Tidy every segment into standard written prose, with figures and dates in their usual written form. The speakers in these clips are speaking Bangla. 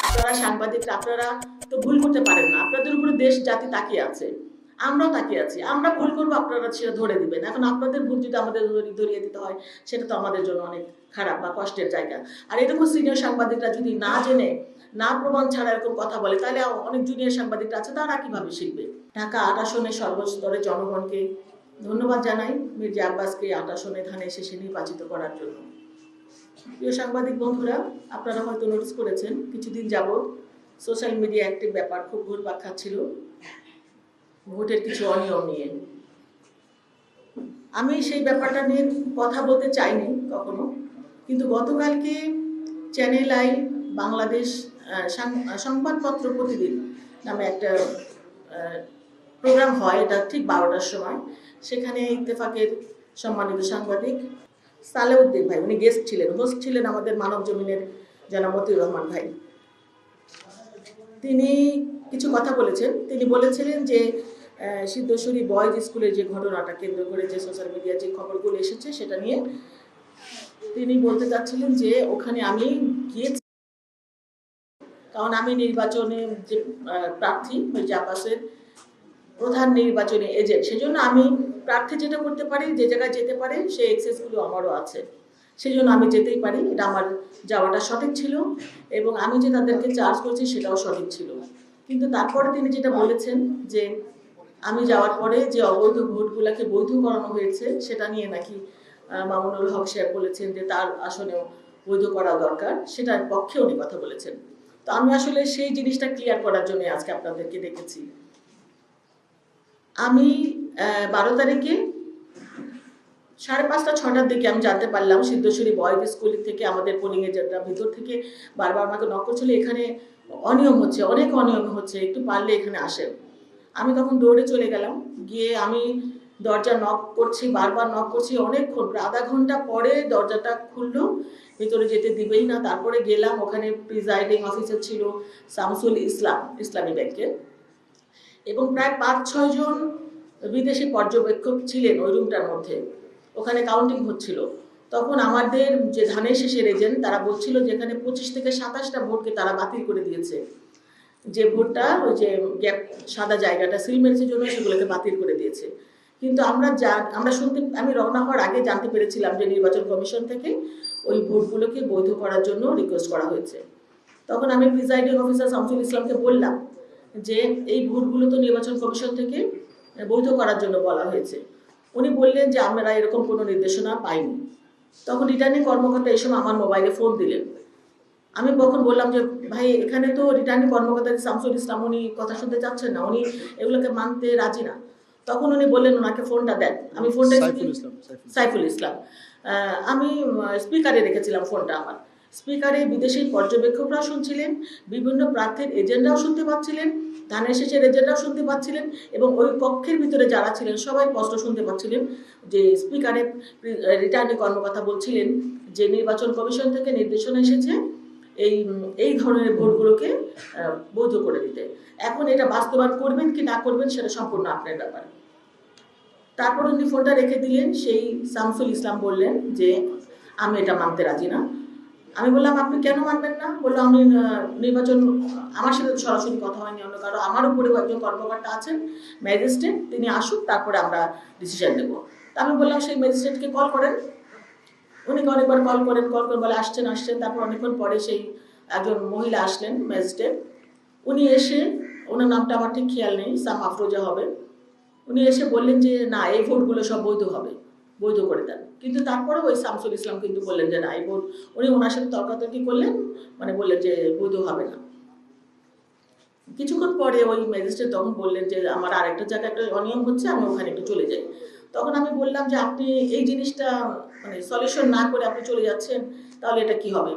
আপনারা সাংবাদিকরা আপনারা তো ভুল করতে পারেন না, আপনাদের উপরে দেশ জাতি তাকিয়ে আছে, আমরাও তাকিয়ে আছি, আমরা ভুল করবো আপনারা সেটা ধরে দিবেন। এখন আপনাদের ভুল যদি আমাদের ধরিয়ে দিতে হয় সেটা তো আমাদের জন্য অনেক খারাপ বা কষ্টের জায়গা। আর এরকম সিনিয়র সাংবাদিকরা যদি না জেনে না প্রমাণ ছাড়া এরকম কথা বলে তাহলে অনেক জুনিয়র সাংবাদিকরা আছে তারা কিভাবে শিখবে। ঢাকা ৮ আসনের সর্বস্তরের জনগণকে ধন্যবাদ জানাই মির্জা আব্বাসকে ৮ আসনে ধানে শেষে নির্বাচিত করার জন্য। প্রিয় সাংবাদিক বন্ধুরা, আপনারা হয়তো নোটিস করেছেন কিছুদিন যাবৎ সোশ্যাল মিডিয়া একটি ব্যাপার খুব ঘুরপাক খাচ্ছিল ভোটের কিছু অনিয়ম নিয়ে। আমি সেই ব্যাপারটা নিয়ে কথা বলতে চাইনি কখনো, কিন্তু গতকালকে চ্যানেল আই বাংলাদেশ সংবাদপত্র প্রতিদিন নামে একটা প্রোগ্রাম হয়, এটা ঠিক 12টার সময়। সেখানে ইত্তেফাকের সম্মানিত সাংবাদিক সালেউদ্দিন ভাই, উনি গেস্ট ছিলেন, হোস্ট ছিলেন আমাদের মানব জমিনের জনাব মতিউর রহমান ভাই। তিনি কিছু কথা বলেছেন। তিনি বলেছিলেন যে সিদ্ধেশ্বরী বয়েজ স্কুলের যে ঘটনাটা কেন্দ্র করে যে সোশ্যাল মিডিয়ায় যে খবরগুলো এসেছে সেটা নিয়ে তিনি বলতে চাচ্ছিলেন যে ওখানে আমি গিয়েছি, কারণ আমি নির্বাচনে যে প্রার্থী মির্জা আব্বাসের প্রধান নির্বাচনী এজেন্ট, সেজন্য আমি প্রার্থী যেটা করতে পারি, যে জায়গায় যেতে পারে সেই এক্সেসগুলো আমারও আছে, সেই জন্য আমি যেতেই পারি। এটা আমার যাওয়াটা সঠিক ছিল এবং আমি যে তাদেরকে চার্জ করছি সেটাও সঠিক ছিল। কিন্তু তারপরে তিনি যেটা বলেছেন যে আমি যাওয়ার পরে যে অবৈধ ভোটগুলোকে বৈধ করানো হয়েছে সেটা নিয়ে নাকি মামুনুল হক সাহেব বলেছেন যে তার আসনেও বৈধ করা দরকার, সেটার পক্ষে উনি কথা বলেছেন। তো আমি আসলে সেই জিনিসটা ক্লিয়ার করার জন্য আজকে আপনাদেরকে ডেকেছি। আমি 12 তারিখে 5:30 6টার দিকে আমি জানতে পারলাম সিদ্ধেশ্বরী বয়েজ স্কুল থেকে আমাদের পোলিং এজেন্টরা ভিতর থেকে বারবার আমাকে নক করছিল, এখানে অনিয়ম হচ্ছে, অনেক অনিয়ম হচ্ছে, একটু পারলে এখানে আসেন। আমি তখন দৌড়ে চলে গেলাম, গিয়ে আমি দরজা নক করছি, বারবার নক করছি, অনেকক্ষণ প্রায় আধা ঘন্টা পরে দরজাটা খুললো, ভিতরে যেতে দিবেই না। তারপরে গেলাম, ওখানে প্রিজাইডিং অফিসার ছিল শামসুল ইসলাম ইসলামী ব্যাংকের, এবং প্রায় 5-6 জন বিদেশি পর্যবেক্ষক ছিলেন ওই রুমটার মধ্যে। ওখানে কাউন্টিং হচ্ছিল। তখন আমাদের যে ধানের শেষের এজেন্ট তারা বলছিল যে এখানে 25 থেকে 27টা ভোটকে তারা বাতিল করে দিয়েছে, যে ভোটটা ওই যে গ্যাপ সাদা জায়গাটা সিল মেরেছে জন্য সেগুলোকে বাতিল করে দিয়েছে। কিন্তু আমি রওনা হওয়ার আগে জানতে পেরেছিলাম যে নির্বাচন কমিশন থেকে ওই ভোটগুলোকে বৈধ করার জন্য রিকোয়েস্ট করা হয়েছে। তখন আমি প্রিজাইডিং অফিসার শামসুল ইসলামকে বললাম যে এই ভোটগুলো তো নির্বাচন কমিশন থেকে বৈধ করার জন্য বলা হয়েছে। উনি বললেন যে আমরা এরকম কোনো নির্দেশনা পাইনি। তখন রিটার্নিং কর্মকর্তা এই সময় আমার মোবাইলে ফোন দিলেন। আমি তখন বললাম যে ভাই এখানে তো রিটার্নিং কর্মকর্তা শামসুল ইসলাম, উনি কথা শুনতে চাচ্ছেন না, উনি এগুলোকে মানতে রাজি না। তখন উনি বললেন ওনাকে ফোনটা দেন। আমি ফোনটা সাইফুল ইসলাম আমি স্পিকারে রেখেছিলাম ফোনটা আমার। স্পিকারে বিদেশি পর্যবেক্ষকরাও শুনছিলেন, বিভিন্ন প্রার্থীর এজেন্টরাও শুনতে পাচ্ছিলেন, ধানের শেষের এজেন্টরাও শুনতে পাচ্ছিলেন, এবং ওই কক্ষের ভিতরে যারা ছিলেন সবাই স্পষ্ট শুনতে পাচ্ছিলেন যে স্পিকারে রিটার্নিং কর্মকর্তা বলছিলেন যে নির্বাচন কমিশন থেকে নির্দেশনা এসেছে এই এই ধরনের ভোটগুলোকে বৈধ করে দিতে। এখন এটা বাস্তবায়ন করবেন কি না করবেন সেটা সম্পূর্ণ আপনার ব্যাপার। তারপর উনি ফোনটা রেখে দিলেন। সেই শামসুল ইসলাম বললেন যে আমি এটা মানতে রাজি না। আমি বললাম আপনি কেন মানবেন না? বললো আমি নির্বাচন, আমার সাথে সরাসরি কথা হয়নি, অন্য কারো, আমার উপরেও একজন কর্মকর্তা আছেন ম্যাজিস্ট্রেট, তিনি আসুক তারপরে আমরা ডিসিশন নেব। তা আমি বললাম সেই ম্যাজিস্ট্রেটকে কল করেন। উনি অনেকবার কল করেন বলে আসছেন। তারপর অনেকক্ষণ পরে সেই একজন মহিলা আসলেন ম্যাজিস্ট্রেট। উনি এসে, ওনার নামটা আমার ঠিক খেয়াল নেই, সাম আফরোজা হবে, উনি এসে বললেন যে না এই ভোটগুলো সব বৈধ হবে, বৈধ করে দেন। কিন্তু তারপরে ওই শামসুল ইসলাম কিন্তু বললেন যে না এই ভোট, উনি ওনার সাথে তর্কাতর্কি করলেন, মানে বললেন যে বৈধ হবে না। কিছুক্ষণ পরে ওই ম্যাজিস্ট্রেট তখন বললেন যে আমার আরেকটা জায়গায় একটা অনিয়ম হচ্ছে, আমি ওখানে একটু চলে যাই। তখন আমি বললাম যে আপনি এই জিনিসটা মানে সলিউশন না করে আপনি চলে যাচ্ছেন, তাহলে এটা কি হবে?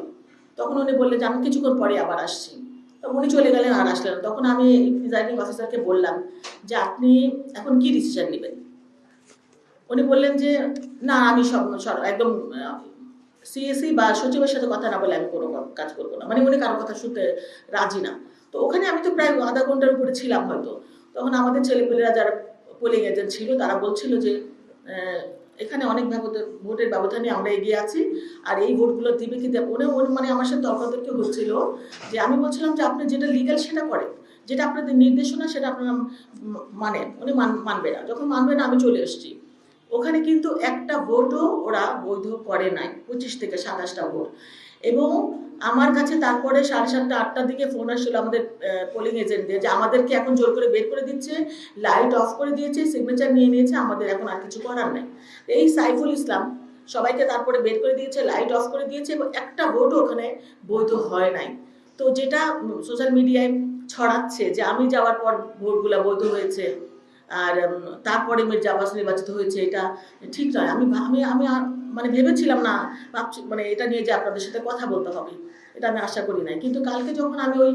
তখন উনি বললেন যে আমি কিছুক্ষণ পরে আবার আসছি। তখন উনি চলে গেলেন আর আসলেন। তখন আমি প্রিজাইডিং অফিসারকে বললাম যে আপনি এখন কি ডিসিশন নেবেন? উনি বললেন যে না আমি একদম সিএসি বা সচিবের সাথে কথা না বলে আমি কোনো কাজ করবো না, মানে উনি কারো কথা শুনতে রাজি না। তো ওখানে আমি তো প্রায় আধা ঘন্টার উপরে ছিলাম হয়তো। তখন আমাদের ছেলেপেলেরা যারা পোলিং এজেন্ট ছিল তারা বলছিল যে এখানে অনেক ভোটের ব্যবধানে আমরা এগিয়ে আছি। আর এই ভোটগুলো দিবে কি দেবে মানে আমার সাথে তর্কাতর্কি হচ্ছিল, যে আমি বলছিলাম যে আপনি যেটা লিগ্যাল সেটা করেন, যেটা আপনাদের নির্দেশনা সেটা আপনারা মানেন। উনি মানবে না, যখন মানবে না আমি চলে এসেছি। ওখানে কিন্তু একটা ভোটও ওরা বৈধ করে নাই, 25 থেকে 27টা ভোট। এবং আমার কাছে তারপরে 7:30 8টার দিকে ফোন আসছিল আমাদের পোলিং এজেন্টদের, যে আমাদেরকে এখন জোর করে বের করে দিচ্ছে, লাইট অফ করে দিয়েছে, সিগনেচার নিয়ে নিয়েছে, আমাদের এখন আর কিছু করার নেই। এই সাইফুল ইসলাম সবাইকে তারপরে বের করে দিয়েছে, লাইট অফ করে দিয়েছে, এবং একটা ভোটও ওখানে বৈধ হয় নাই। তো যেটা সোশ্যাল মিডিয়ায় ছড়াচ্ছে যে আমি যাওয়ার পর ভোটগুলো বৈধ হয়েছে আর তারপরে মির্জা আব্বাস নির্বাচিত হয়েছে, এটা ঠিক নয়। আমি আমি আমি মানে ভেবেছিলাম না, ভাবছি মানে এটা নিয়ে যে আপনাদের সাথে কথা বলতে হবে, এটা আমি আশা করি নাই। কিন্তু কালকে যখন আমি ওই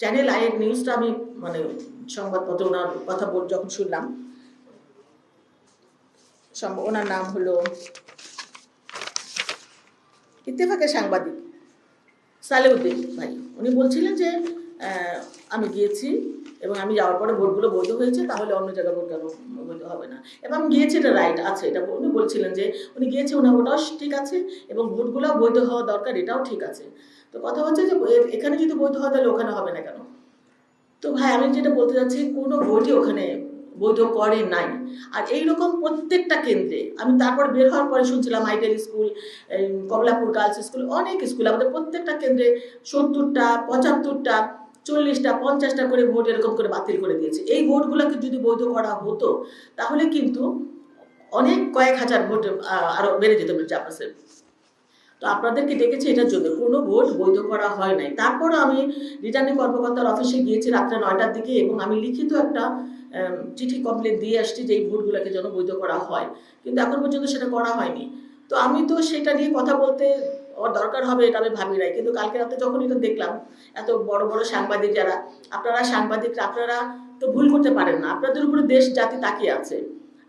চ্যানেল আইয়ের নিউজটা আমি মানে সংবাদপত্র ওনার কথা যখন শুনলাম, ওনার নাম হলো ইত্তেফাকের সাংবাদিক সালেউদ্দিন ভাই, উনি বলছিলেন যে আমি গিয়েছি এবং আমি যাওয়ার পরে ভোটগুলো বৈধ হয়েছে, তাহলে অন্য জায়গায় ভোট কেন বৈধ হবে না, এবং আমি গিয়েছি, এটা রাইট আছে, এটা উনি বলছিলেন যে উনি গিয়েছে, ওটাও ঠিক আছে, এবং ভোটগুলো বৈধ হওয়া দরকার, এটাও ঠিক আছে। তো কথা হচ্ছে যে এখানে যদি বৈধ হয় তাহলে ওখানে হবে না কেন? তো ভাই আমি যেটা বলতে চাচ্ছি, কোনো ভোটই ওখানে বৈধ করে নাই। আর এইরকম প্রত্যেকটা কেন্দ্রে আমি তারপর বের হওয়ার পরে শুনছিলাম ideal school, Kamalapur girls school, অনেক স্কুল, আমাদের প্রত্যেকটা কেন্দ্রে 70টা 75টা 40টা 50টা করে ভোট এরকম করে বাতিল করে দিয়েছে। এই ভোটগুলোকে যদি বৈধ করা হতো তাহলে কিন্তু অনেক কয়েক হাজার ভোট আরো বেড়ে যেত মির্জা আব্বাসের। তো আপনাদেরকে ডেকেছি এটার জন্য, কোনো ভোট বৈধ করা হয় নাই। তারপরও আমি রিটার্নিং কর্মকর্তার অফিসে গিয়েছি রাত্রে 9টার দিকে, এবং আমি লিখিত একটা চিঠি কমপ্লেন দিয়ে আসছি যে এই ভোটগুলোকে যেন বৈধ করা হয়, কিন্তু এখন পর্যন্ত সেটা করা হয়নি। তো আমি তো সেটা নিয়ে কথা বলতে ওর দরকার হবে এটা আমি ভাবি নাই, কিন্তু কালকে রাতে যখন এটা দেখলাম, এত বড় বড় সাংবাদিক যারা, আপনারা সাংবাদিকরা, আপনারা তো ভুল করতে পারেন না, আপনাদের উপরে দেশ জাতি তাকিয়ে আছে,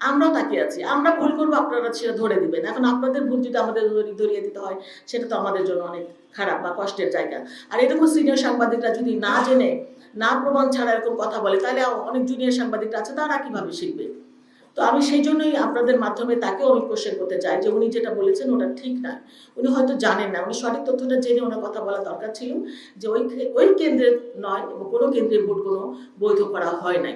আমরাও তাকিয়ে আছি, আমরা ভুল করবো, আপনারা সেটা ধরে দিবেন। এখন আপনাদের ভুল যদি আমাদের ধরিয়ে দিতে হয়, সেটা তো আমাদের জন্য অনেক খারাপ বা কষ্টের জায়গা। আর এরকম সিনিয়র সাংবাদিকরা যদি না জেনে, না প্রমাণ ছাড়া এরকম কথা বলে, তাহলে অনেক জুনিয়র সাংবাদিকরা আছে, তারা কিভাবে শিখবে? তো আমি সেই জন্যই আপনাদের মাধ্যমে তাকেও আমি কোশ্চেন করতে চাই যে উনি যেটা বলেছেন ওটা ঠিক না, উনি হয়তো জানেন না, উনি সঠিক তথ্যটা জেনে ওনার কথা বলা দরকার ছিল, যে ওই কেন্দ্রের নয়, কোনো কেন্দ্রের ভোট কোনো বৈধ করা হয় নাই।